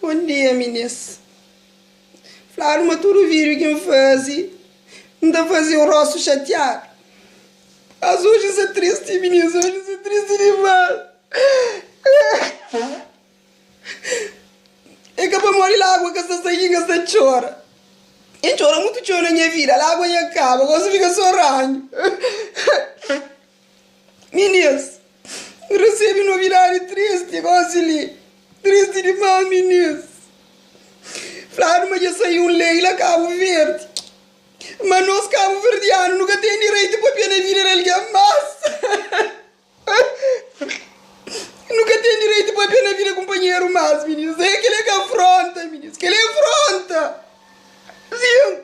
Bom dia, meninas. Falaram uma tudo vídeo que me fazia. Ainda fazia o rosto chateado. Mas hoje isso é triste, meninas. Hoje isso é triste demais. É que para morrer a água que está saindo, está chora. E chora muito chora na minha vida. A água já acaba. Agora fica sorrando. Meninas, recebe novidade triste. Gosto ali. Triste demais, meninas. Falaram, mas já saiu lei lá Cabo Verde. Mas nós Cabo Verdeanos nunca tem direito para pena vida alguém mais. Nunca tem direito para pena vida companheiro mais, meninas. É que ele que afronta, meninas. Que ele afronta. Sim.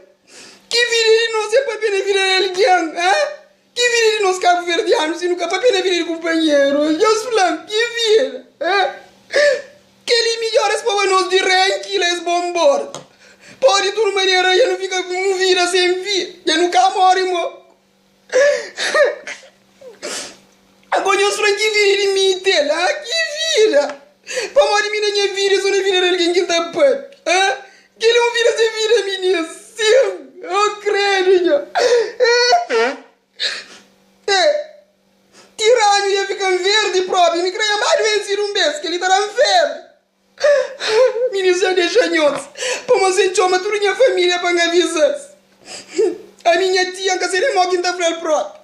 Que vida de nós é para pena vida alguém, hein? Que vida de nós Cabo Verdeanos e nunca para pena vida de companheiro. Eu falando, que vida, hein? Que ele melhores para nós de ranquilas bombor. Pode de uma maneira, já não fica com vida sem vida. Já nunca morre, mo. Agora eu sou que vida de mim, tela. Que vida. Para morrer minha vida, eu sou na vida de alguém que está perto. Que ele não vira sem vida, menina. Sim, eu creio. Tirano ia ficar verde próprio. Me creia mais vencer um mês, que ele está na febre. Meninos, já deixa nhotos. Para você chama toda a minha família para me avisar. A minha tia, que seria uma quinta-feira própria.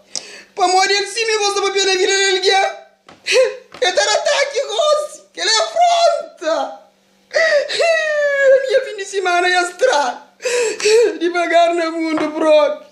Para morrer sim, me gosta para pela vida dele. É dar ataque, Rose. Que ele afronta. A minha fim de semana é astral. Devagar no mundo próprio.